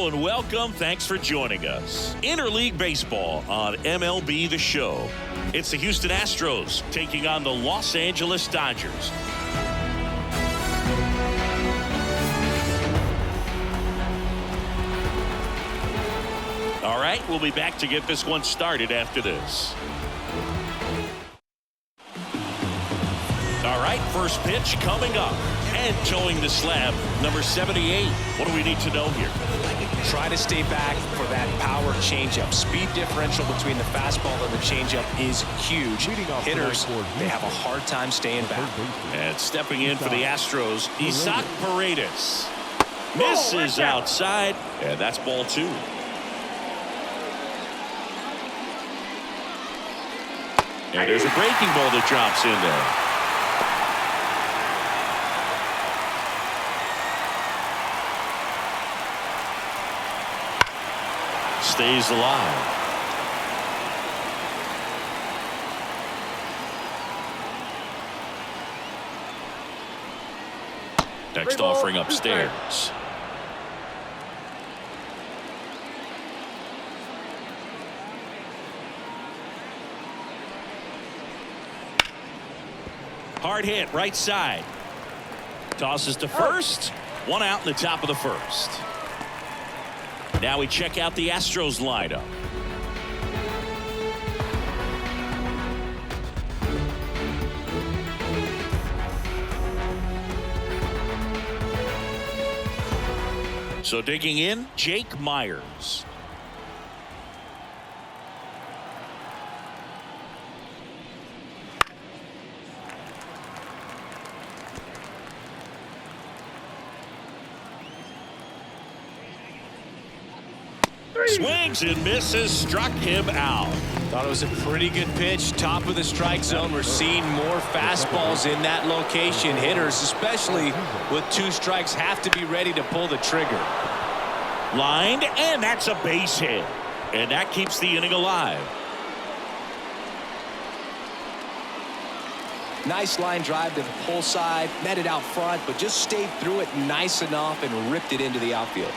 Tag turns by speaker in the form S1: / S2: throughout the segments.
S1: Hello and welcome. Thanks for joining us. Interleague Baseball on MLB The Show. It's the Houston Astros taking on the Los Angeles Dodgers. All right, we'll be back to get this one started after this. All right, first pitch coming up. And towing the slab, number 78. What do we need to know here?
S2: Try to stay back for that power changeup. Speed differential between the fastball and the changeup is huge. Hitters, they have a hard time staying back.
S1: And stepping in for the Astros, Isaac Paredes. Misses outside, and that's ball 2. And there's a breaking ball that drops in there. Stays alive. Next offering upstairs. Hard hit right side. Tosses to first. One out in the top of the first. Now we check out the Astros lineup. So digging in, Jake Myers. Swings and misses, struck him out.
S2: Thought it was a pretty good pitch. Top of the strike zone. We're seeing more fastballs in that location. Hitters, especially with 2 strikes, have to be ready to pull the trigger.
S1: Lined, and that's a base hit. And that keeps the inning alive.
S2: Nice line drive to the pull side. Met it out front, but just stayed through it nice enough and ripped it into the outfield.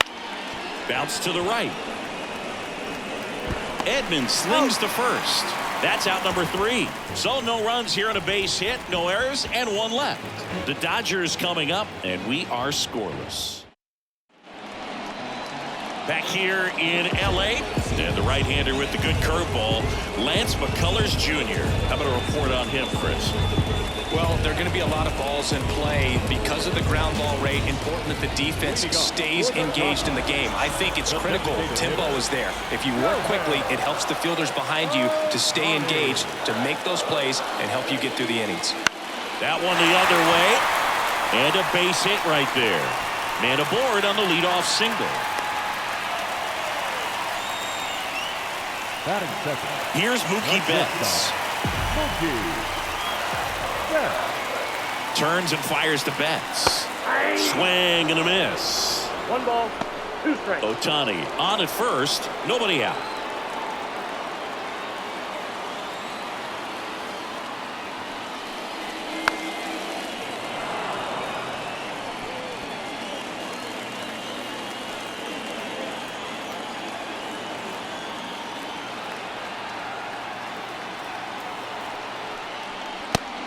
S1: Bounce to the right. Edmonds slings to first. That's out number 3. So no runs here on a base hit, no errors, and 1 left. The Dodgers coming up, and we are scoreless. Back here in L.A., and the right-hander with the good curveball, Lance McCullers Jr. How about a report on him, Chris?
S2: Well, there are going to be a lot of balls in play because of the ground ball rate. Important that the defense stays engaged in the game. I think it's critical. Tempo is there. If you work quickly, it helps the fielders behind you to stay engaged, to make those plays, and help you get through the innings.
S1: That one the other way, and a base hit right there. Man aboard on the leadoff single. Here's Mookie Betts. Turns and fires to Betts. Swing and a miss.
S3: 1 ball, 2 strikes.
S1: Ohtani on at first, nobody out.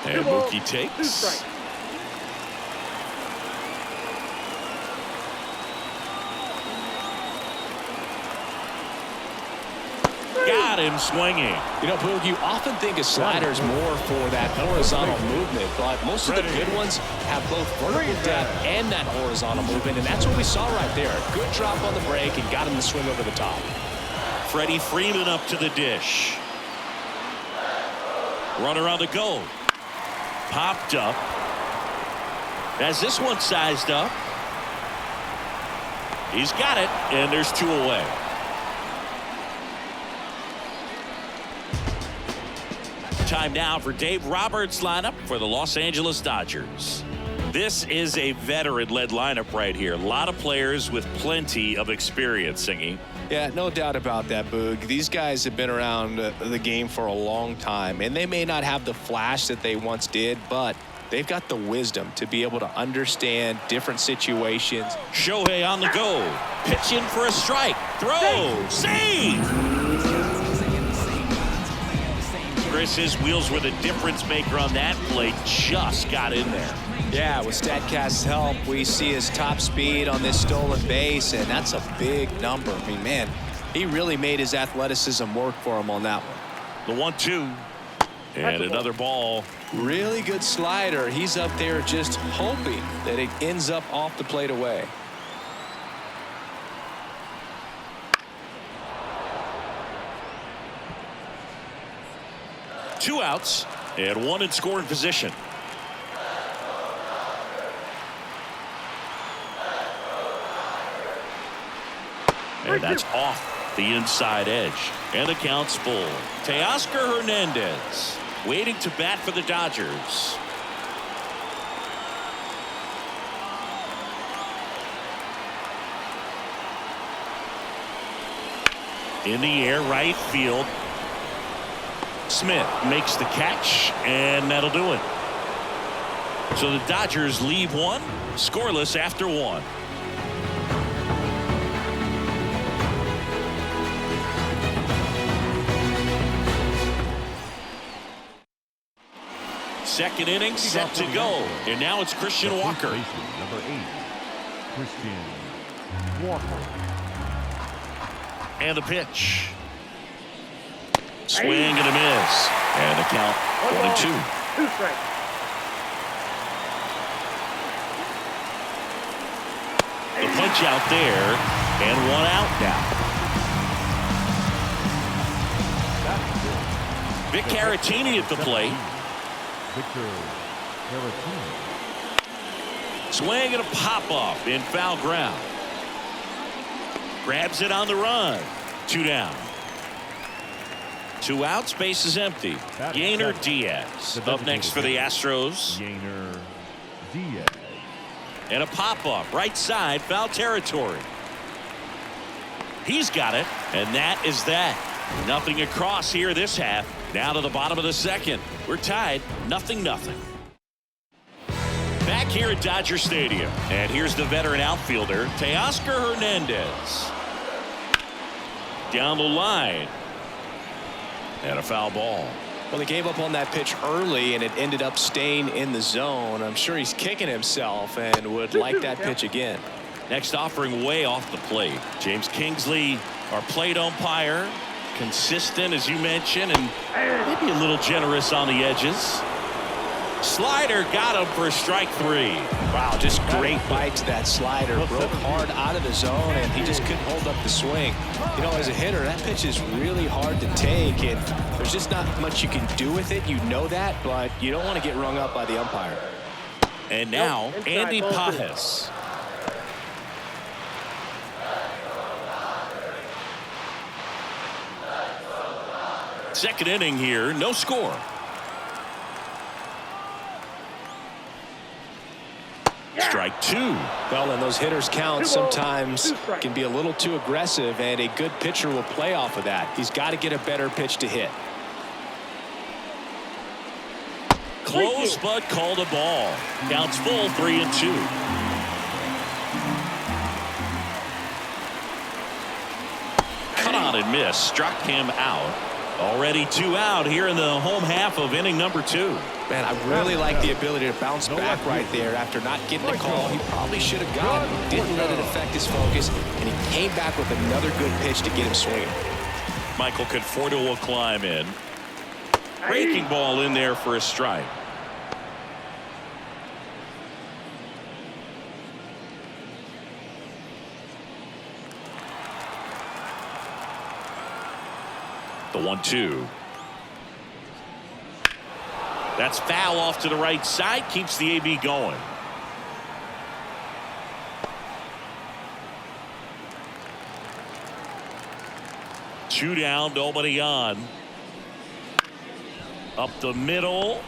S1: And Mookie takes. Got him swinging.
S2: You know, Boog, you often think a slider is more for that horizontal movement, but most of the good ones have both vertical depth and that horizontal movement, and that's what we saw right there. A good drop on the break and got him to swing over the top.
S1: Freddie Freeman up to the dish. Runner on the go. Popped up. As this one sized up. He's got it, and there's 2 away. Time now for Dave Roberts' lineup for the Los Angeles Dodgers. This is a veteran-led lineup right here. A lot of players with plenty of experience, Singy.
S2: Yeah, no doubt about that, Boog. These guys have been around the game for a long time, and they may not have the flash that they once did, but They've got the wisdom to be able to understand different situations.
S1: Shohei on the go. Pitch in for a strike. Throw. Save. Chris, his wheels were the difference maker on that play. Just got in there.
S2: Yeah, with StatCast's help, we see his top speed on this stolen base, and that's a big number. I mean, man, he really made his athleticism work for him on that one.
S1: The 1-2. And another ball.
S2: Really good slider. He's up there just hoping that it ends up off the plate away.
S1: Two outs and one in scoring position. And that's off the inside edge. And the count's full. Teoscar Hernandez waiting to bat for the Dodgers. In the air, right field. Smith makes the catch, and that'll do it. So the Dodgers leave one, scoreless after one. Second inning set to go, and now it's Christian Walker.
S4: Number 8, Christian Walker.
S1: And the pitch. Swing and a miss. And the count 1-2.
S3: 2 strikes.
S1: The punch out there, and one out now. Vic Caratini at the plate.
S4: Victor Caratini.
S1: Swing and a pop-off in foul ground. Grabs it on the run. 2 down. 2 outs, base is empty. Yainer Diaz up next for the Astros.
S4: Yainer Diaz.
S1: And a pop-off right side, foul territory. He's got it, and that is that. Nothing across here this half. Now to the bottom of the second. We're tied 0-0. Back here at Dodger Stadium, and here's the veteran outfielder, Teoscar Hernandez. Down the line. And a foul ball.
S2: Well, he gave up on that pitch early, and it ended up staying in the zone. I'm sure he's kicking himself and would like that pitch again.
S1: Next offering way off the plate. James Kingsley, our plate umpire. Consistent, as you mentioned, and maybe a little generous on the edges. Slider got him for strike 3.
S2: Wow, just great bite to that slider. Broke hard out of the zone, and he just couldn't hold up the swing. You know, as a hitter, that pitch is really hard to take, and there's just not much you can do with it. You know that, but you don't want to get rung up by the umpire.
S1: And now, Andy Pajes. Second inning here, no score. Strike 2.
S2: Well, and those hitters count sometimes can be a little too aggressive, and a good pitcher will play off of that. He's got to get a better pitch to hit.
S1: Close, but called a ball. Counts full, 3-2. Cut on and miss. Struck him out. Already 2 out here in the home half of inning number 2.
S2: Man, I really like the ability to bounce back right there after not getting a call. He probably should have gotten it. Didn't let it affect his focus, and he came back with another good pitch to get him swinging.
S1: Michael Conforto will climb in. Breaking ball in there for a strike. The 1-2. That's foul off to the right side. Keeps the AB going. Two down, nobody on. Up the middle.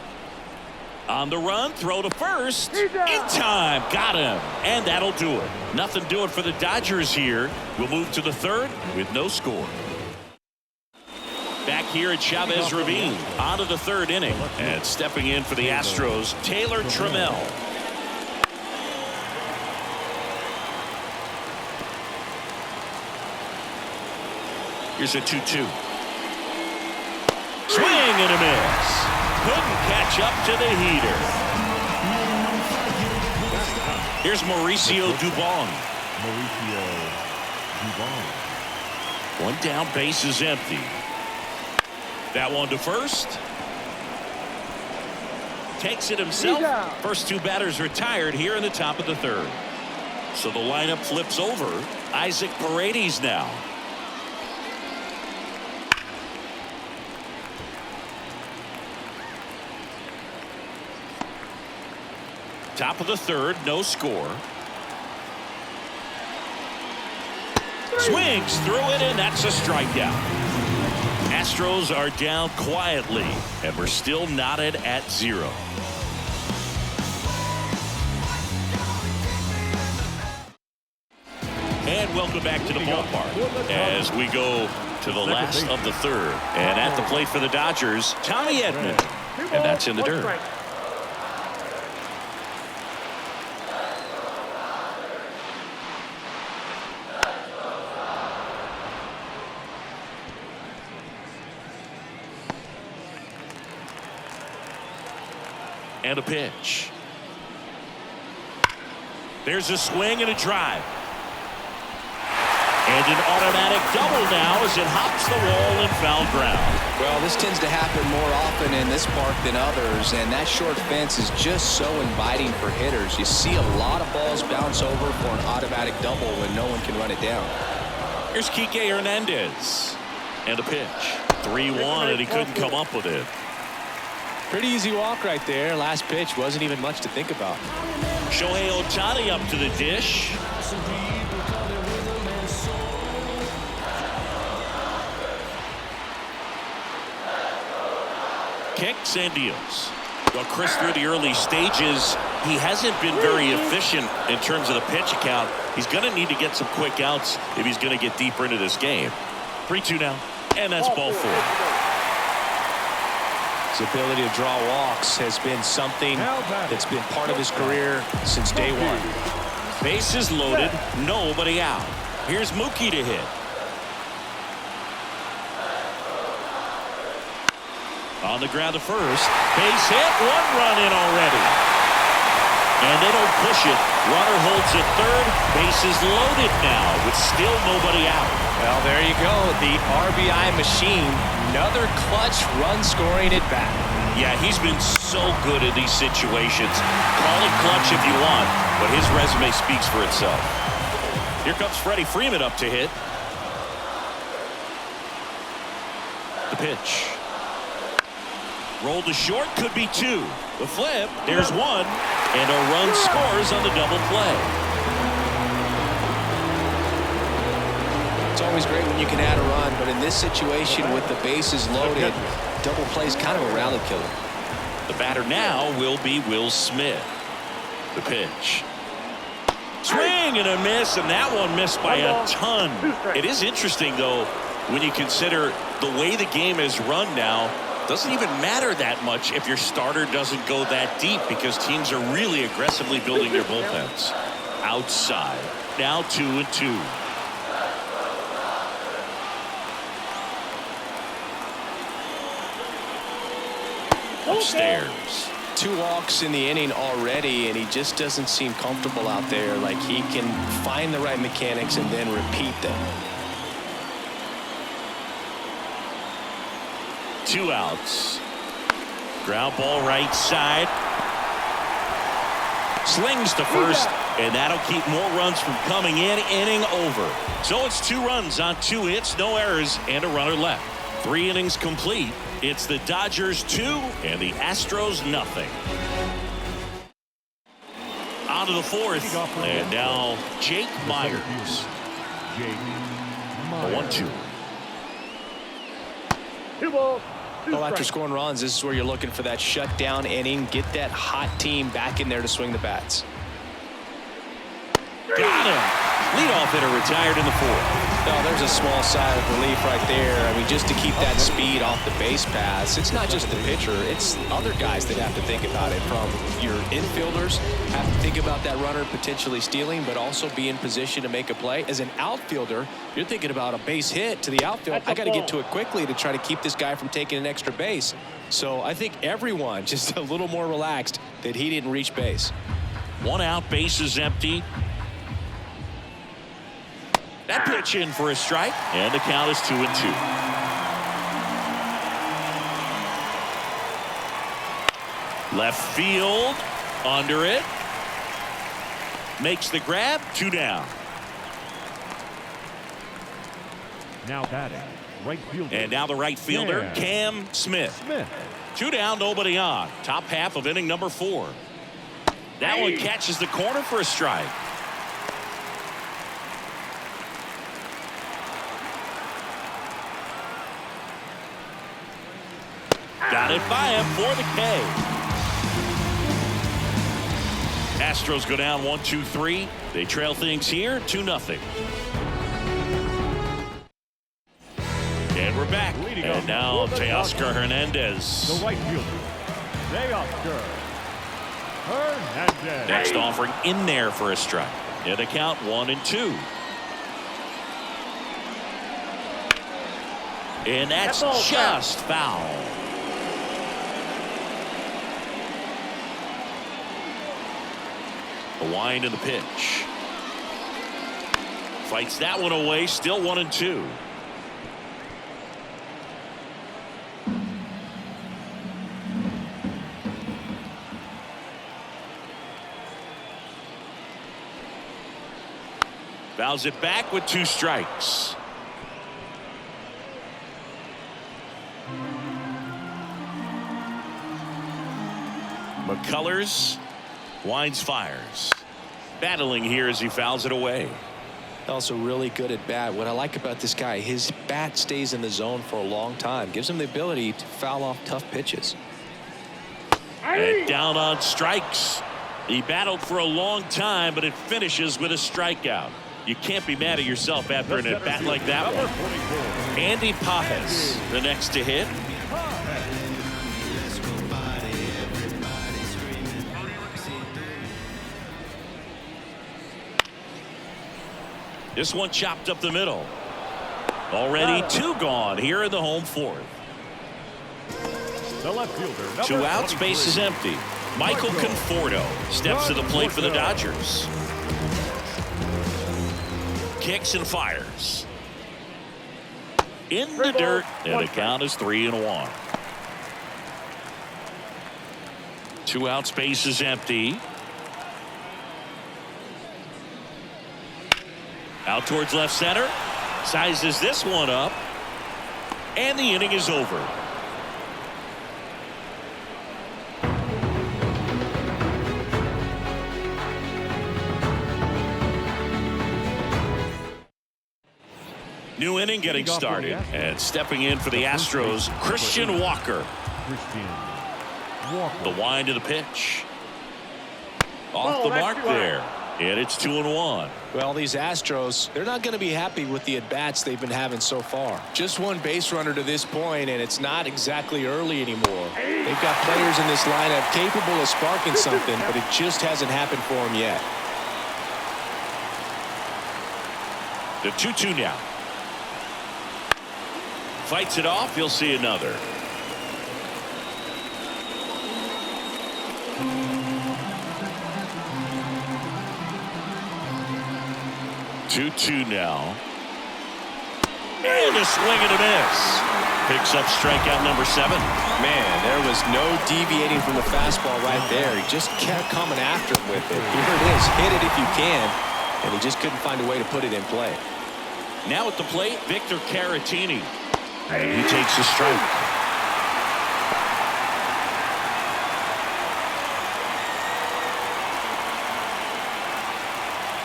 S1: On the run, throw to first. In time, got him. And that'll do it. Nothing doing for the Dodgers here. We'll move to the third with no score. Back here at Chavez Ravine. On to the third inning. And stepping in for the Astros, Taylor Trammell. Here's a 2-2. Swing and a miss. Couldn't catch up to the heater. Here's Mauricio Dubon. One down, base is empty. That one to first. Takes it himself. First two batters retired here in the top of the third. So the lineup flips over. Isaac Paredes now. Top of the third, no score. Swings through it, and that's a strikeout. Astros are down quietly, and we're still knotted at 0. And welcome back to the ballpark as we go to the last of the third. And at the plate for the Dodgers, Tommy Edman. And that's in the dirt. And a pitch. There's a swing and a drive. And an automatic double now as it hops the wall and foul ground.
S2: Well, this tends to happen more often in this park than others, and that short fence is just so inviting for hitters. You see a lot of balls bounce over for an automatic double when no one can run it down.
S1: Here's Kike Hernandez. And a pitch. 3-1, and he couldn't come up with it.
S2: Pretty easy walk right there. Last pitch wasn't even much to think about.
S1: Shohei Ohtani up to the dish. Kicks and deals. Well, Chris, through the early stages, he hasn't been very efficient in terms of the pitch count. He's going to need to get some quick outs if he's going to get deeper into this game. 3-2 now, and that's ball 4.
S2: His ability to draw walks has been something that's been part of his career since day one.
S1: Bases loaded, nobody out. Here's Mookie to hit. On the ground to first. Base hit, 1 run in already. And they don't push it. Runner holds at third. Bases loaded now with still nobody out.
S2: Well, there you go. The RBI machine. Another clutch run scoring at bat.
S1: Yeah, he's been so good in these situations. Call it clutch if you want, but his resume speaks for itself. Here comes Freddie Freeman up to hit. The pitch. Rolled to short, could be 2. The flip, there's 1, and a run scores on the double play.
S2: It's always great when you can add a run, but in this situation with the bases loaded, double play is kind of a rally killer.
S1: The batter now will be Will Smith. The pitch. Swing and a miss, and that one missed by a ton. It is interesting, though, when you consider the way the game is run now. Doesn't even matter that much if your starter doesn't go that deep because teams are really aggressively building their bullpens. Outside. Now 2-2. Upstairs.
S2: 2 walks in the inning already, and he just doesn't seem comfortable out there. Like he can find the right mechanics and then repeat them.
S1: 2 outs. Ground ball right side. Slings to first, and that'll keep more runs from coming in. Inning over. So it's 2 runs on 2 hits, no errors, and a runner left. 3 innings complete. It's the Dodgers 2 and the Astros nothing. On to the 4th, and now Jake Myers. A 1-2.
S2: Well, after scoring runs, this is where you're looking for that shutdown inning. Get that hot team back in there to swing the bats.
S1: Got him. Leadoff hitter retired in the 4th.
S2: Oh, there's a small sigh of relief right there. I mean, just to keep that speed off the base paths. It's not just the pitcher. It's other guys that have to think about it. From your infielders have to think about that runner potentially stealing, but also be in position to make a play. As an outfielder, you're thinking about a base hit to the outfield. I got to get to it quickly to try to keep this guy from taking an extra base. So I think everyone just a little more relaxed that he didn't reach base.
S1: 1 out, base is empty. That pitch in for a strike, and the count is 2-2. Left field, under it. Makes the grab, 2 down.
S4: Now batting, right fielder.
S1: And now the right fielder,
S4: Yeah.
S1: Cam Smith. 2 down, nobody on. Top half of inning number 4. That one catches the corner for a strike. Got it by him for the K. Astros go down 1-2-3. They trail things here 2-0. And we're back. And now Teoscar Hernandez.
S4: The right fielder, Teoscar Hernandez.
S1: Next offering in there for a strike. And the count 1-2. And that's just foul. The wind of the pitch. Fights that one away. Still 1-2. Fouls it back with 2 strikes. McCullers winds, fires. Battling here as he fouls it away.
S2: Also really good at bat. What I like about this guy, his bat stays in the zone for a long time. Gives him the ability to foul off tough pitches.
S1: And down on strikes. He battled for a long time, but it finishes with a strikeout. You can't be mad at yourself after an at-bat like that one. Andy Pajes, the next to hit. This one chopped up the middle. Already 2 gone here in the home 4th.
S4: The left fielder,
S1: 2 outs, base is empty. Michael Conforto steps to the plate for the Dodgers. Kicks and fires. In the dirt, and the count is 3-1. 2 outs, base is empty. Out towards left center. Sizes this one up. And the inning is over. New inning getting started. And stepping in for the Astros, Christian Walker. The wind of the pitch. Off the mark there. And it's 2-1.
S2: Well, these Astros, they're not going to be happy with the at-bats they've been having so far. Just 1 base runner to this point, and it's not exactly early anymore. They've got players in this lineup capable of sparking something, but it just hasn't happened for them yet.
S1: The 2-2 now. Fights it off. You'll see another. Two now. And a swing and a miss. Picks up strikeout number 7.
S2: Man, there was no deviating from the fastball right there. He just kept coming after him with it. Here it is. Hit it if you can. And he just couldn't find a way to put it in play.
S1: Now at the plate, Victor Caratini. And he takes a strike.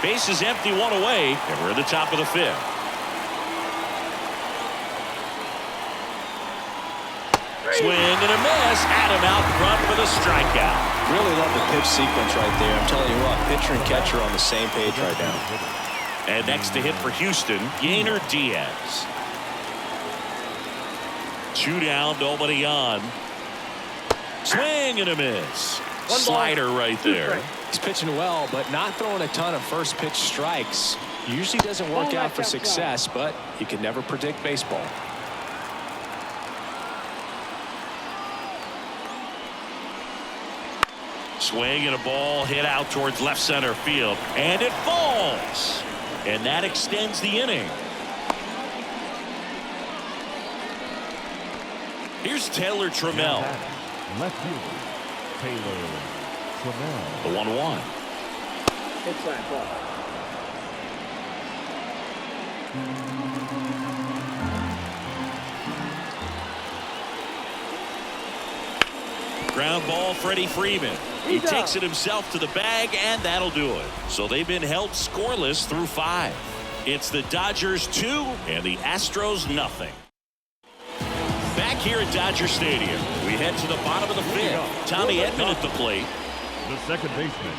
S1: Base is empty, 1 away, and we're at the top of the 5th. Swing and a miss. Adam out front for the strikeout.
S2: Really love the pitch sequence right there. I'm telling you what, pitcher and catcher on the same page right now.
S1: And next to hit for Houston, Yainer Diaz. 2 down, nobody on. Swing and a miss. Slider right there.
S2: He's pitching well, but not throwing a ton of first pitch strikes. Usually doesn't work out for success, but you can never predict baseball.
S1: Swing and a ball hit out towards left center field, and it falls. And that extends the inning. Here's Taylor Trammell.
S4: Left fielder, Taylor Trammell.
S1: The 1-1.
S3: Inside ball.
S1: Ground ball, Freddie Freeman. He takes it himself to the bag, and that'll do it. So they've been held scoreless through 5. It's the Dodgers 2 and the Astros nothing. Back here at Dodger Stadium, we head to the bottom of the 5th. Tommy Edman at the plate.
S4: The second baseman,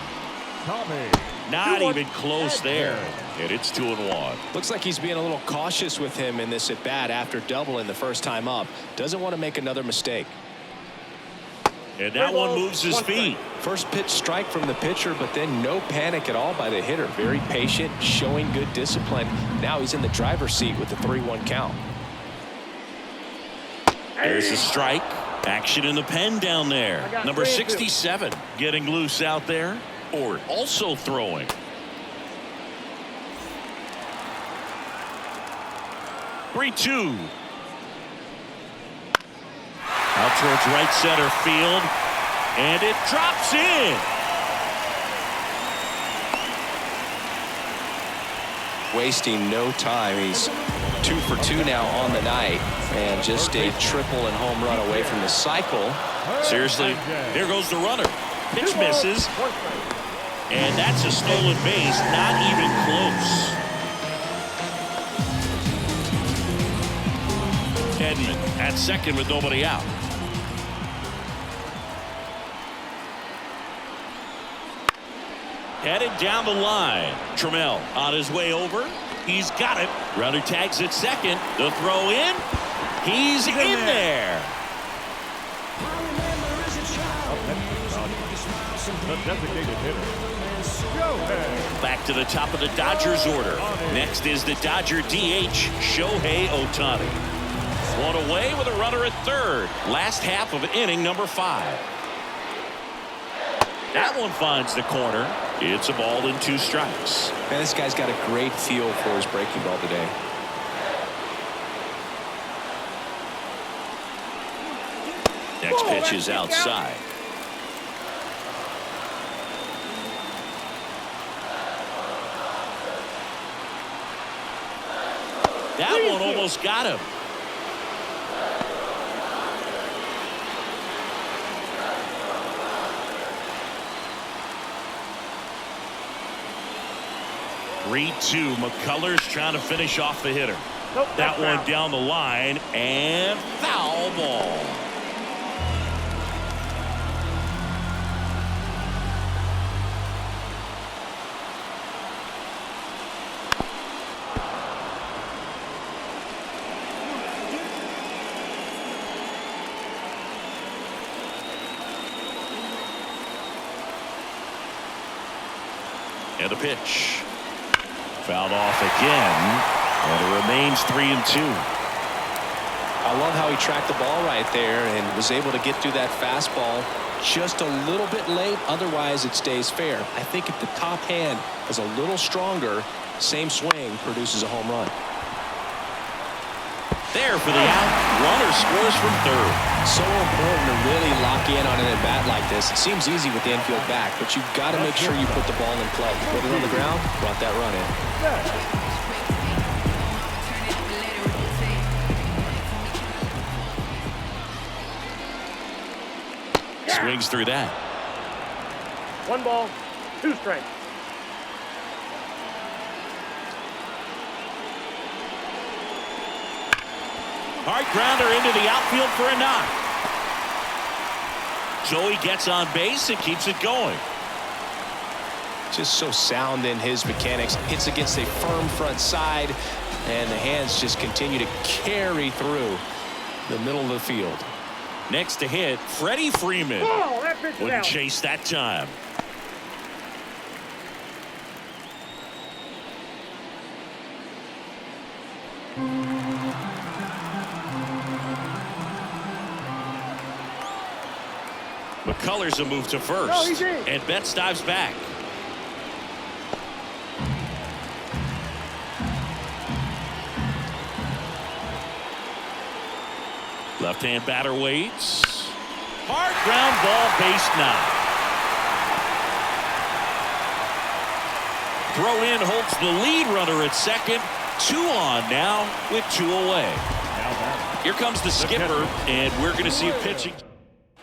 S4: Tommy.
S1: Not even close there. And it's 2-1.
S2: Looks like he's being a little cautious with him in this at bat after doubling the first time up. Doesn't want to make another mistake.
S1: And that one moves his feet.
S2: First pitch strike from the pitcher, but then no panic at all by the hitter. Very patient, showing good discipline. Now he's in the driver's seat with the 3-1 count.
S1: There's a strike. Action in the pen down there. Number 67 getting loose out there. Or also throwing. Three-2. Out towards right center field. And it drops in.
S2: Wasting no time. He's 2 for 2 now on the night. And just a triple and home run away from the cycle.
S1: Seriously, there goes the runner. Pitch misses. And that's a stolen base. Not even close. Edman at second with nobody out. Headed down the line. Trammell on his way over. He's got it. Runner tags at second. The throw in. He's in there.
S4: The designated hitter,
S1: Back to the top of the Dodgers order. Next is the Dodger DH, Shohei Ohtani. One away with a runner at third. Last half of inning number 5. That one finds the corner. It's a ball and 2 strikes.
S2: Man, this guy's got a great feel for his breaking ball today.
S1: Next pitch is outside. That one almost got him. (3-2). McCullers trying to finish off the hitter. That one down the line and foul ball. And a pitch. Fouled off again. And it remains 3-2.
S2: I love how he tracked the ball right there and was able to get through that fastball just a little bit late. Otherwise, it stays fair. I think if the top hand is a little stronger, same swing produces a home run.
S1: There for the out. Runner scores from third.
S2: So important to really lock in on an at-bat like this. It seems easy with the infield back, but you've got to make sure you put the ball in play. Put it on the ground, brought that run in.
S1: Swings through that.
S3: 1 ball, 2 strikes.
S1: Hard grounder into the outfield for a knock. Joey gets on base and keeps it going.
S2: Just so sound in his mechanics. Hits against a firm front side, and the hands just continue to carry through the middle of the field.
S1: Next to hit, Freddie Freeman.
S3: Oh, that pitch is
S1: Wouldn't
S3: out.
S1: chase that time. McCullers a move to first,
S3: No, he's in.
S1: and Betts dives back. Left-hand batter waits. Hard ground ball, base knock. Throw in holds the lead runner at second. 2 on now with 2 away. Here comes the skipper, and we're going to see a pitching.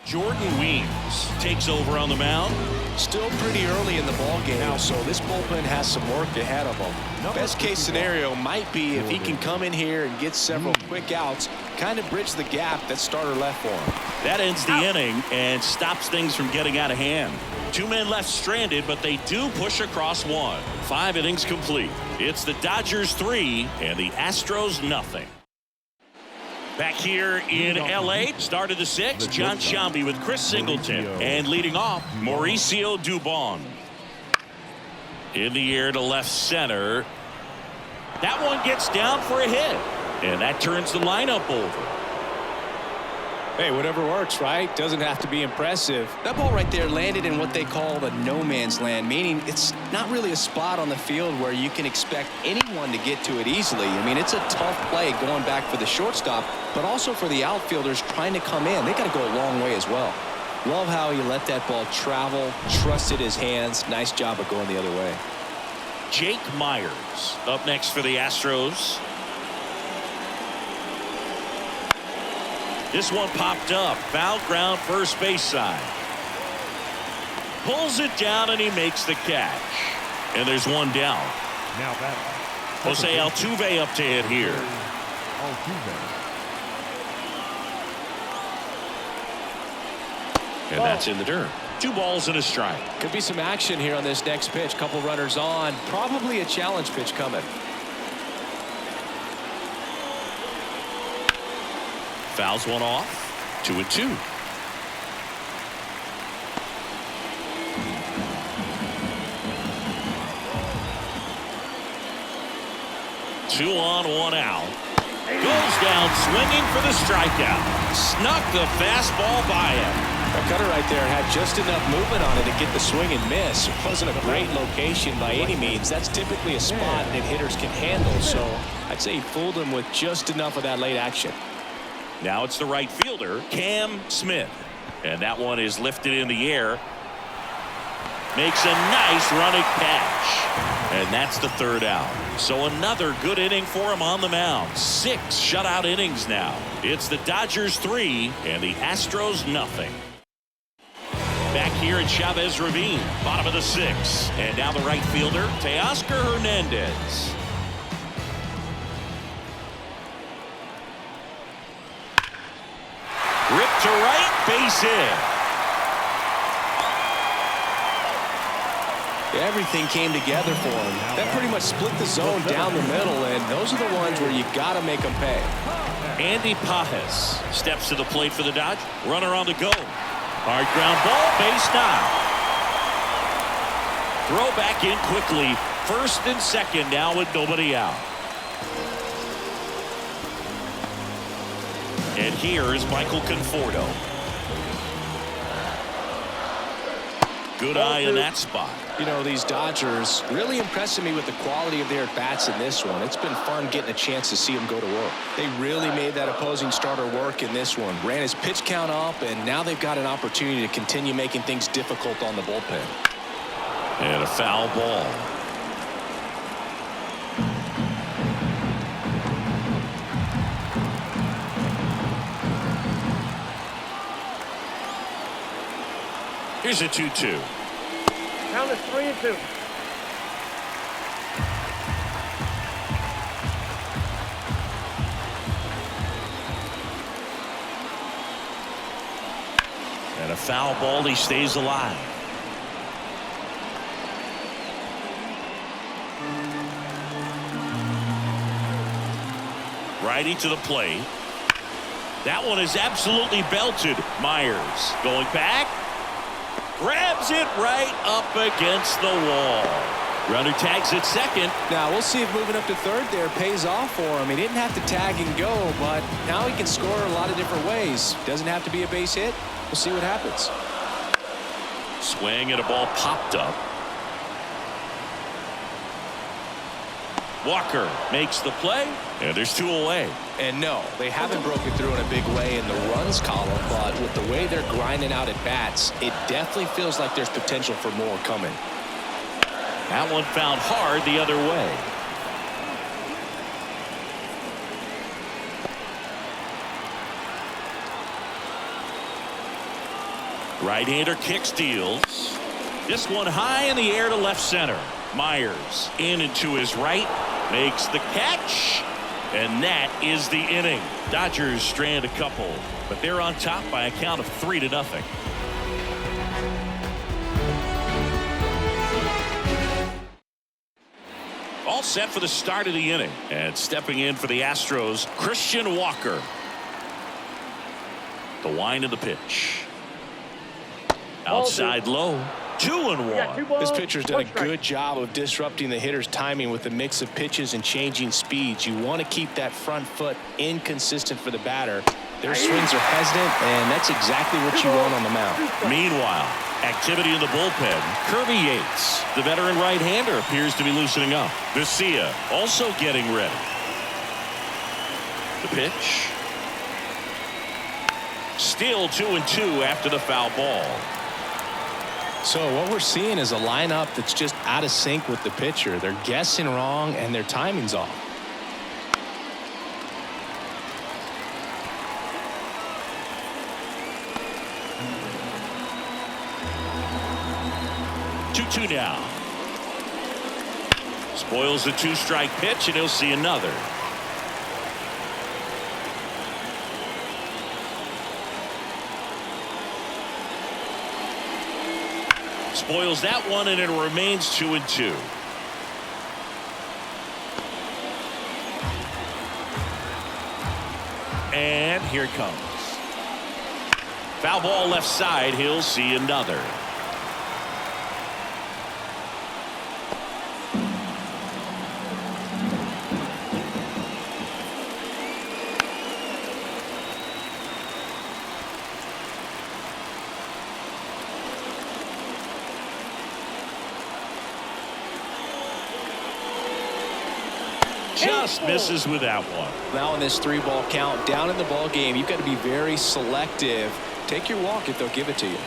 S1: Jordan Weems takes over on the mound.
S2: Still pretty early in the ball game, so this bullpen has some work ahead of them. Best case scenario might be if he can come in here and get several quick outs, kind of bridge the gap that starter left for him.
S1: That ends the inning and stops things from getting out of hand. 2 men left stranded, but they do push across 1. 5 innings complete. It's the Dodgers 3 and the Astros nothing. Back here in L.A., start of the 6th, John Sciambi with Chris Singleton. And leading off, Mauricio Dubon. In the air to left center. That one gets down for a hit. And that turns the lineup over.
S2: Hey, whatever works, right? Doesn't have to be impressive. That ball right there landed in what they call the no man's land, meaning it's not really a spot on the field where you can expect anyone to get to it easily. I mean, it's a tough play going back for the shortstop, but also for the outfielders trying to come in. They got to go a long way as well. Love how he let that ball travel, trusted his hands. Nice job of going the other way.
S1: Jake Myers up next for the Astros. This one popped up. Foul ground, first base side. Pulls it down, and he makes the catch. And there's 1 down.
S4: Now that
S1: Jose Altuve up to hit here. And that's in the dirt. 2 balls and a strike.
S2: Could be some action here on this next pitch. Couple runners on. Probably a challenge pitch coming.
S1: Fouls one off. 2-2. Two on, 1 out. Goes down swinging for the strikeout. Snuck the fastball by him.
S2: That cutter right there had just enough movement on it to get the swing and miss. It wasn't a great location by any means. That's typically a spot that hitters can handle. So I'd say he fooled him with just enough of that late action.
S1: Now it's the right fielder, Cam Smith. And that one is lifted in the air. Makes a nice running catch. And that's the 3rd out. So another good inning for him on the mound. 6 shutout innings now. It's the Dodgers 3 and the Astros nothing. Back here at Chavez Ravine, bottom of the 6th. And now the right fielder, Teoscar Hernandez. Ripped to right, base hit.
S2: Everything came together for him. That pretty much split the zone down the middle, and those are the ones where you got to make them pay.
S1: Andy Pajes steps to the plate for the Dodgers. Runner on the go. Hard ground ball, base knock. Throw back in quickly. 1st and 2nd now with nobody out. And here is Michael Conforto. Good eye in that spot.
S2: You know, these Dodgers really impressing me with the quality of their at-bats in this one. It's been fun getting a chance to see them go to work. They really made that opposing starter work in this one. Ran his pitch count up, and now they've got an opportunity to continue making things difficult on the bullpen.
S1: And a foul ball. Here's a 2-2.
S3: Count is 3-2.
S1: And a foul ball, he stays alive. Righty to the plate. That one is absolutely belted. Myers going back. Grabs it right up against the wall. Runner tags at second.
S2: Now we'll see if moving up to third there pays off for him. He didn't have to tag and go, but now he can score a lot of different ways. Doesn't have to be a base hit. We'll see what happens.
S1: Swing and a ball popped up. Walker makes the play, and there's 2 away.
S2: And no, they haven't broken through in a big way in the runs column, but with the way they're grinding out at bats, it definitely feels like there's potential for more coming.
S1: That one found hard the other way. Right-hander kick steals. This one high in the air to left center. Myers in and to his right, makes the catch, and that is the inning. Dodgers strand a couple, but they're on top by a count of 3-0. All set for the start of the inning, and stepping in for the Astros, Christian Walker. The wind of the pitch. Outside low. 2-1.
S2: This pitcher's done a good job of disrupting the hitter's timing with a mix of pitches and changing speeds. You want to keep that front foot inconsistent for the batter. Their swings are hesitant, and that's exactly what you want on the mound.
S1: Meanwhile, activity in the bullpen. Kirby Yates, the veteran right-hander, appears to be loosening up. Garcia also getting ready. The pitch. Still 2-2 after the foul ball.
S2: So what we're seeing is a lineup that's just out of sync with the pitcher. They're guessing wrong and their timing's off.
S1: Two now. Spoils the 2-strike pitch, and he'll see another. Spoils that one, and it remains 2-2. And here it comes. Foul ball left side. He'll see another. Just misses with that one.
S2: Now in this 3-ball count, down in the ball game, you've got to be very selective. Take your walk if they'll give it to you.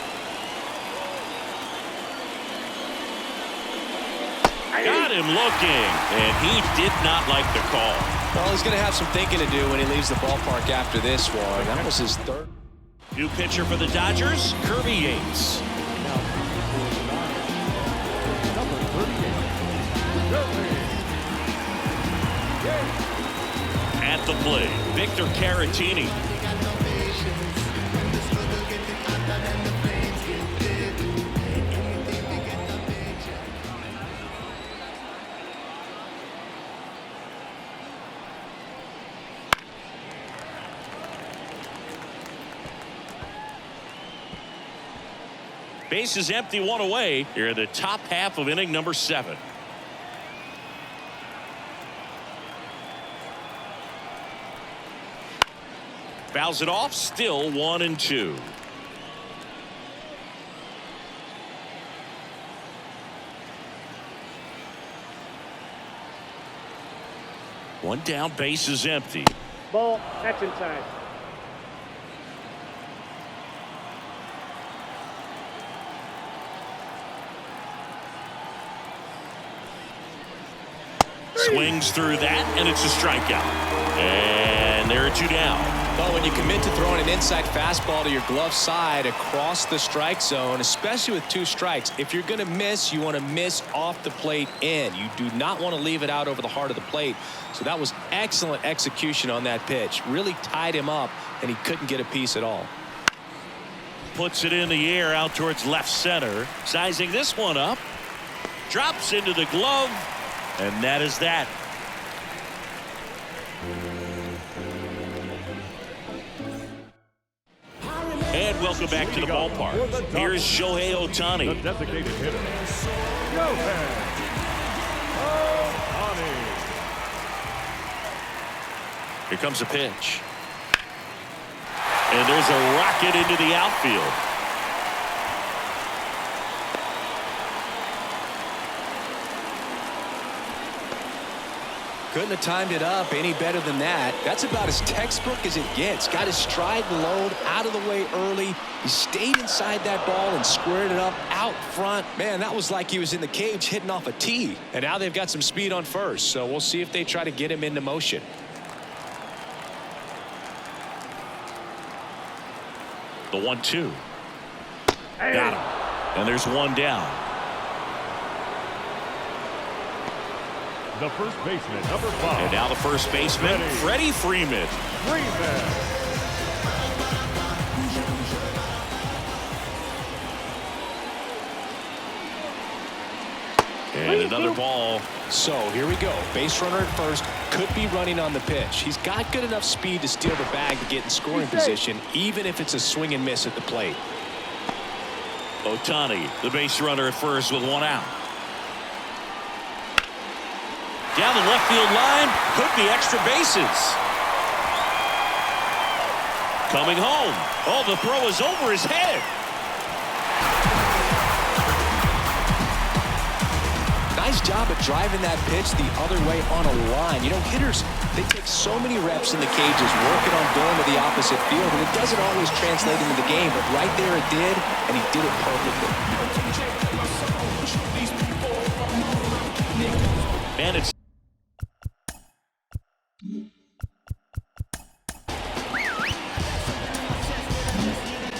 S1: Got him looking, and he did not like the call.
S2: Well, he's going to have some thinking to do when he leaves the ballpark after this one. That was his third.
S1: New pitcher for the Dodgers, Kirby Yates.
S4: Number 38, Kirby.
S1: At the plate, Victor Caratini. Base is empty, 1 away. Here in the top half of inning number 7. Fouls it off, still 1-2. One down, base is empty.
S3: Ball, that's inside.
S1: Swings through that, and it's a strikeout. And there are 2 down.
S2: Well, when you commit to throwing an inside fastball to your glove side across the strike zone, especially with 2 strikes, if you're going to miss, you want to miss off the plate in. You do not want to leave it out over the heart of the plate. So that was excellent execution on that pitch. Really tied him up, and he couldn't get a piece at all.
S1: Puts it in the air out towards left center. Sizing this one up. Drops into the glove. And that is that. and welcome back to the ballpark. Here's Shohei
S4: The
S1: Ohtani.
S4: designated hitter, Shohei Ohtani.
S1: Here comes a pitch. And there's a rocket into the outfield.
S2: Couldn't have timed it up any better than that. That's about as textbook as it gets. Got his stride low, out of the way early. He stayed inside that ball and squared it up out front. Man, that was like he was in the cage hitting off a tee. And now they've got some speed on first, so we'll see if they try to get him into motion.
S1: The 1-2. Got him. And there's one down.
S4: The first baseman, number 5.
S1: And now the first baseman, Freddie Freeman. And another ball.
S2: So here we go. Base runner at first. Could be running on the pitch. He's got good enough speed to steal the bag to get in scoring position, even if it's a swing and miss at the plate.
S1: Ohtani, the base runner at first with one out. Down the left field line, could be extra bases. Coming home. Oh, the throw is over his head.
S2: Nice job at driving that pitch the other way on a line. You know, hitters, they take so many reps in the cages working on going to the opposite field, and it doesn't always translate into the game, but right there it did, and he did it perfectly.
S1: Man, it's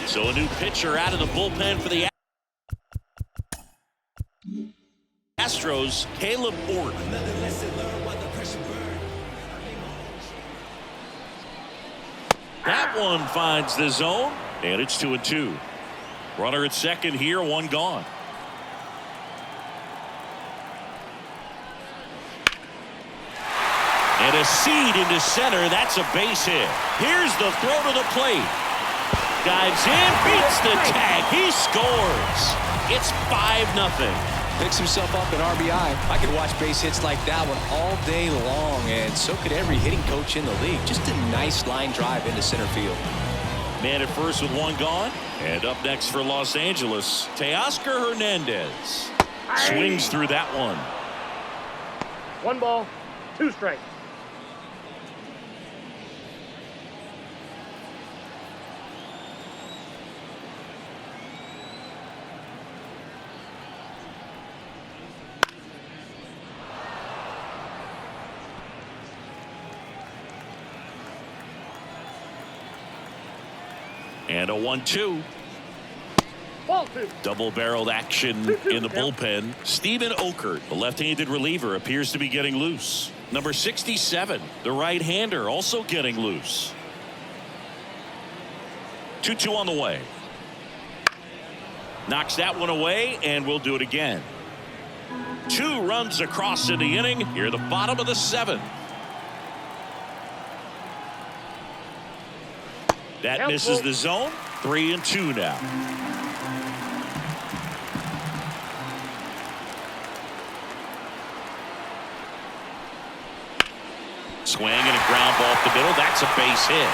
S1: so a new pitcher out of the bullpen for the Astros, Caleb Orton. That one finds the zone, and it's 2-2. Runner at second here, one gone. And a seed into center. That's a base hit. Here's the throw to the plate. Dives in, beats the tag. He scores. It's 5-0.
S2: Picks himself up an RBI. I could watch base hits like that one all day long, and so could every hitting coach in the league. Just a nice line drive into center field.
S1: Man at first with one gone. And up next for Los Angeles, Teoscar Hernandez. Swings through that one.
S3: 1 ball, 2 strikes.
S1: And a 1-2.
S3: Ball 2.
S1: Double-barreled action in the bullpen. Steven Okert, the left-handed reliever, appears to be getting loose. Number 67, the right-hander, also getting loose. 2-2 on the way. Knocks that one away, and we'll do it again. 2 runs across in the inning. Here, the bottom of the 7th. That misses the zone. 3-2 now. Swing and a ground ball up the middle. That's a base hit.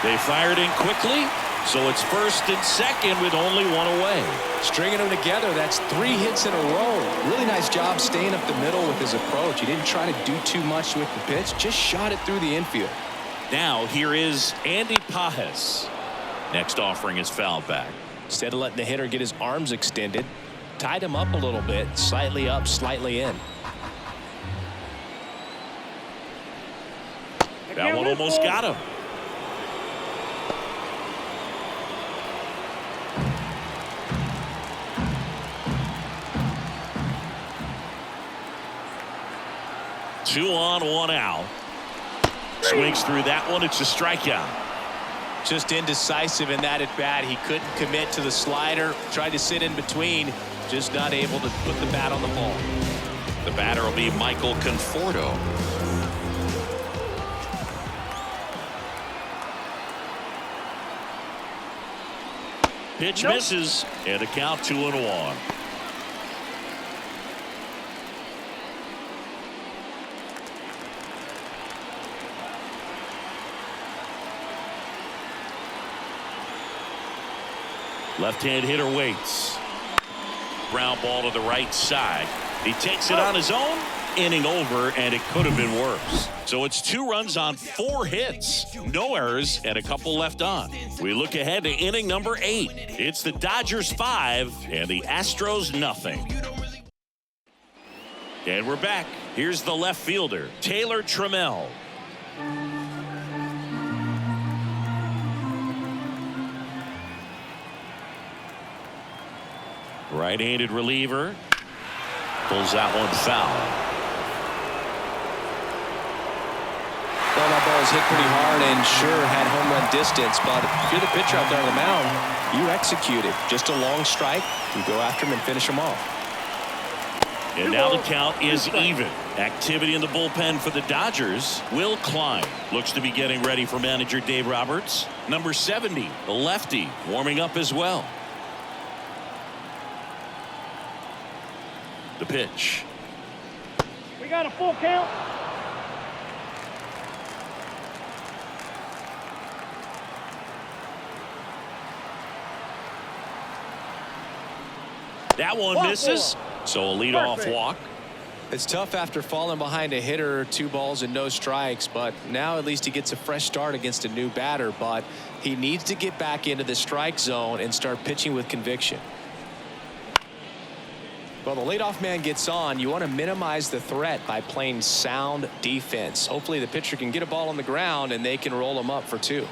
S1: They fired in quickly, so it's first and second with only one away.
S2: Stringing them together, that's 3 hits in a row. Really nice job staying up the middle with his approach. He didn't try to do too much with the pitch, just shot it through the infield.
S1: Now here is Andy Pajes. Next offering is fouled back.
S2: Instead of letting the hitter get his arms extended, tied him up a little bit, slightly up, slightly in.
S1: That one almost got him. Two on, one out. Swings through that one. It's a strikeout.
S2: Just indecisive in that at bat. He couldn't commit to the slider. Tried to sit in between. Just not able to put the bat on the ball.
S1: The batter will be Michael Conforto. Pitch misses, and a count 2-1. Left-hand hitter waits. Ground ball to the right side. He takes it on his own. Inning over, and it could have been worse. So it's 2 runs on 4 hits. No errors and a couple left on. We look ahead to inning number 8. It's the Dodgers 5 and the Astros nothing. And we're back. Here's the left fielder, Taylor Trammell. Right-handed reliever. Pulls that one foul.
S2: Well, that ball was hit pretty hard and sure had home run distance, but if you're the pitcher out there on the mound, you execute it. Just a long strike. You go after him and finish him off.
S1: And now the count is even. Activity in the bullpen for the Dodgers. Will Klein looks to be getting ready for manager Dave Roberts. Number 70, the lefty, warming up as well. The pitch.
S3: We got a full count.
S1: That one misses. So a leadoff walk.
S2: It's tough after falling behind a hitter, 2 balls and no strikes, but now at least he gets a fresh start against a new batter, but he needs to get back into the strike zone and start pitching with conviction. Well, the leadoff man gets on. You want to minimize the threat by playing sound defense. Hopefully the pitcher can get a ball on the ground and they can roll him up for 2.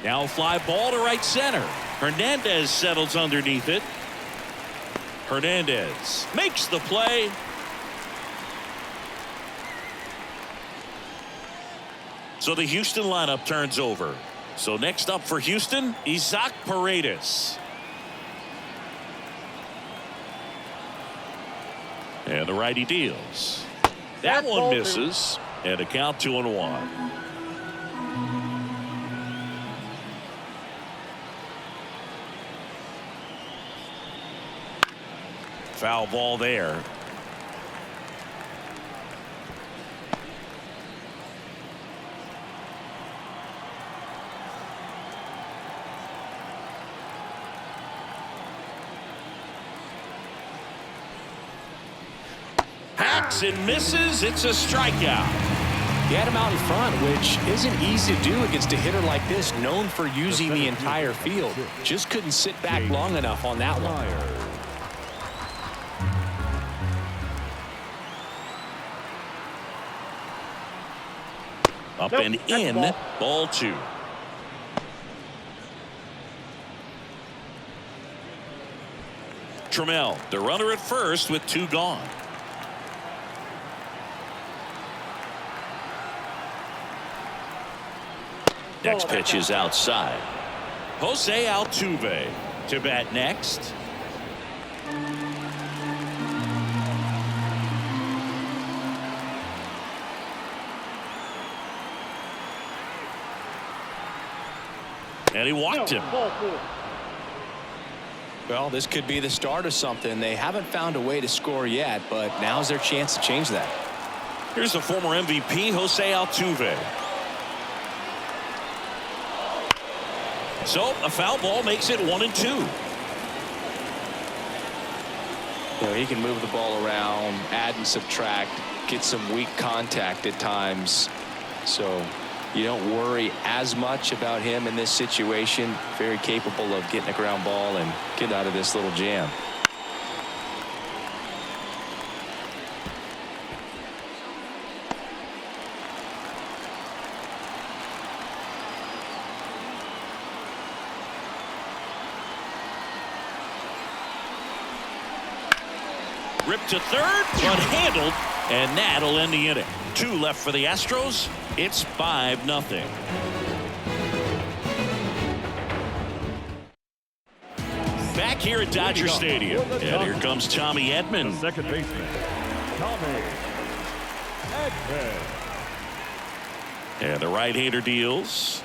S1: Now a fly ball to right center. Hernandez settles underneath it. Hernandez makes the play. So the Houston lineup turns over. So next up for Houston, Isaac Paredes. And the righty deals. That one misses. And a count 2-1. Foul ball there. Hacks and misses. It's a strikeout.
S2: He had him out in front, which isn't easy to do against a hitter like this, known for using the entire field. Just couldn't sit back long enough on that one.
S1: Up and in, ball 2. Trammell, the runner at first with 2 gone. Next pitch is outside. Jose Altuve to bat next. And he walked him.
S2: Well, this could be the start of something. They haven't found a way to score yet, but now's their chance to change that.
S1: Here's the former MVP, Jose Altuve. So a foul ball makes it 1-2.
S2: You know, he can move the ball around, add and subtract, get some weak contact at times. So you don't worry as much about him in this situation. Very capable of getting a ground ball and get out of this little jam.
S1: Ripped to third, but handled, and that'll end the inning. 2 left for the Astros. It's 5-0. Back here at Dodger Stadium, and here comes Tommy Edman.
S4: The second baseman, Tommy Edman.
S1: And the right-hander deals.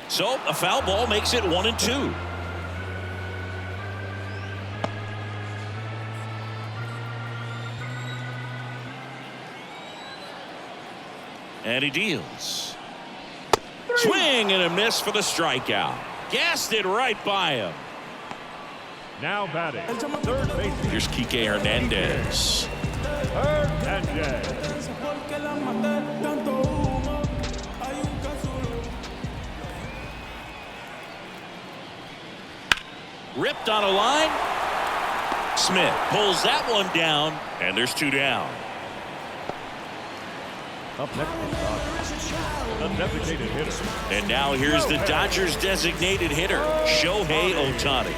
S1: So a foul ball makes it 1-2. And he deals. Swing and a miss for the strikeout. Gassed it right by him.
S4: Now batting, third baseman.
S1: Here's Kike Hernandez.
S4: Hernandez.
S1: Ripped on a line. Smith pulls that one down, and there's 2 down.
S4: Up next is a designated hitter.
S1: And now here's the Dodgers designated hitter, Shohei Ohtani.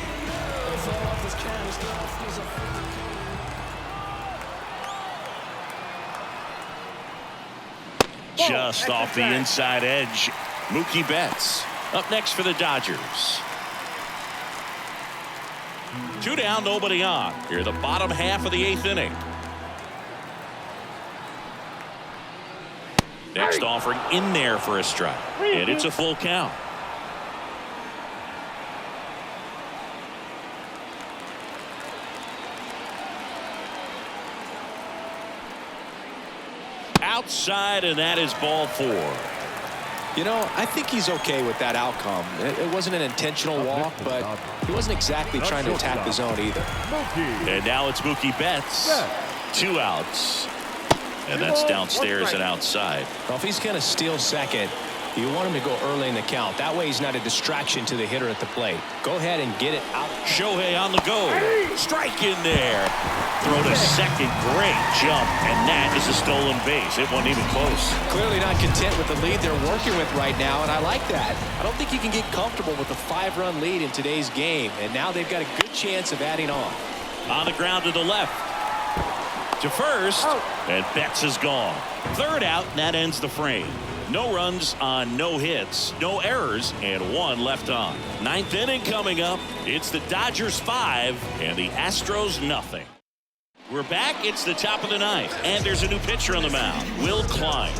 S1: Just off the inside edge, Mookie Betts. Up next for the Dodgers. 2 down, nobody on. Here, the bottom half of the 8th inning. Next offering in there for a strike. And it's a full count. Outside, and that is ball 4.
S2: You know, I think he's okay with that outcome. It wasn't an intentional walk, but he wasn't exactly trying to attack the zone either.
S1: And now it's Mookie Betts. 2 outs. And that's downstairs and outside.
S2: Well, if he's going to steal second, you want him to go early in the count. That way he's not a distraction to the hitter at the plate. Go ahead and get it out.
S1: Shohei on the go. Strike in there. Throw to second. Great jump. And that is a stolen base. It wasn't even close.
S2: Clearly not content with the lead they're working with right now, and I like that. I don't think you can get comfortable with a 5-run lead in today's game, and now they've got a good chance of adding on.
S1: On the ground to the left. To first, and Betts is gone. 3rd out, and that ends the frame. No runs on no hits, no errors, and 1 left on. 9th inning coming up. It's the Dodgers 5 and the Astros nothing. We're back. It's the top of the 9th, and there's a new pitcher on the mound, Will Klein.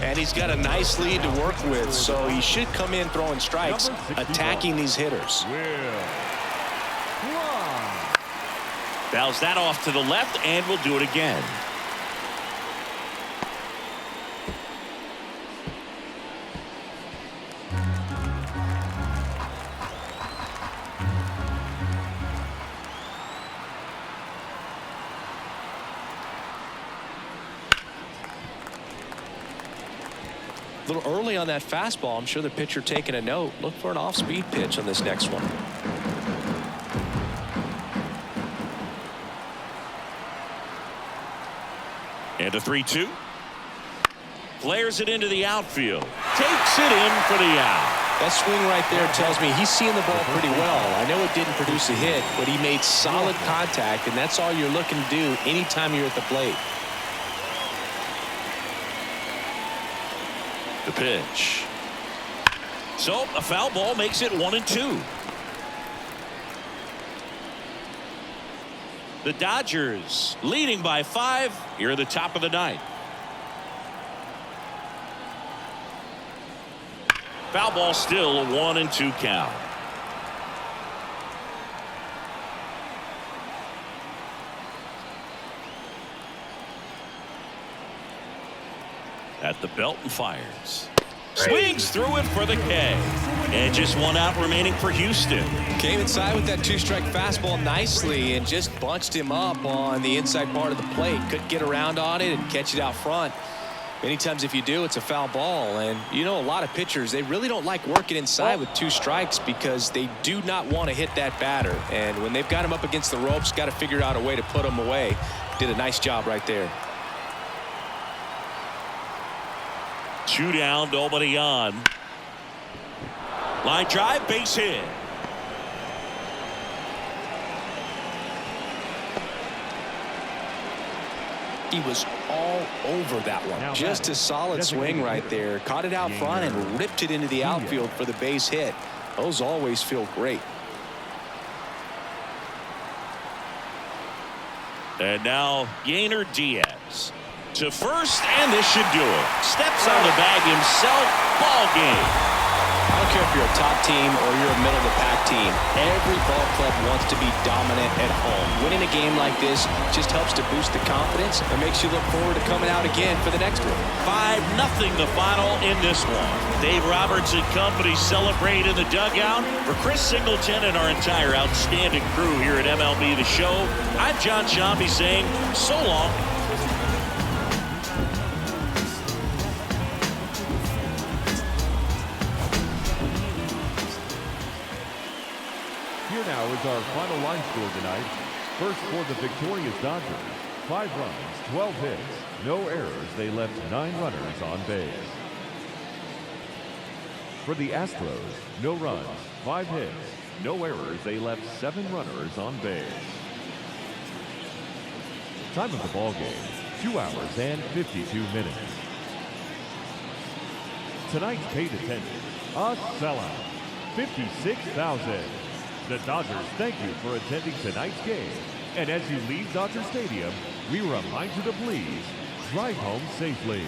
S2: And he's got a nice lead to work with, so he should come in throwing strikes, attacking these hitters.
S1: Fouls that off to the left, and we'll do it again.
S2: A little early on that fastball. I'm sure the pitcher taking a note. Look for an off-speed pitch on this next one.
S1: And a 3-2. Flares it into the outfield. Takes it in for the out.
S2: That swing right there tells me he's seeing the ball pretty well. I know it didn't produce a hit, but he made solid contact, and that's all you're looking to do anytime you're at the plate.
S1: The pitch. So a foul ball makes it 1-2. The Dodgers leading by 5 here at the top of the 9th. Foul ball, still a 1-2 count. At the belt and fires. Swings through it for the K. And just 1 out remaining for Houston.
S2: Came inside with that 2-strike fastball nicely and just bunched him up on the inside part of the plate. Couldn't get around on it and catch it out front. Many times if you do, it's a foul ball. And you know, a lot of pitchers, they really don't like working inside with 2 strikes because they do not want to hit that batter. And when they've got him up against the ropes, got to figure out a way to put him away. Did a nice job right there.
S1: 2 down, nobody on. Line drive, base hit.
S2: He was all over that one. Just a solid swing right there. Caught it out front and ripped it into the outfield for the base hit. Those always feel great.
S1: And now Yainer Diaz to first, and this should do it. Steps on the bag himself. Ball game.
S2: I don't care if you're a top team or you're a middle-of-the-pack team. Every ball club wants to be dominant at home. Winning a game like this just helps to boost the confidence and makes you look forward to coming out again for the next one.
S1: 5-0 the final in this one. Dave Roberts and company celebrate in the dugout. For Chris Singleton and our entire outstanding crew here at MLB The Show, I'm John Shambi saying so long.
S4: Here now is our final line score tonight. First for the victorious Dodgers, 5 runs, 12 hits, no errors. They left 9 runners on base. For the Astros, no runs, 5 hits, no errors. They left 7 runners on base. Time of the ball game, 2 hours and 52 minutes. Tonight's paid attendance, a sellout, 56,000. The Dodgers thank you for attending tonight's game. And as you leave Dodger Stadium, we remind you to please drive home safely.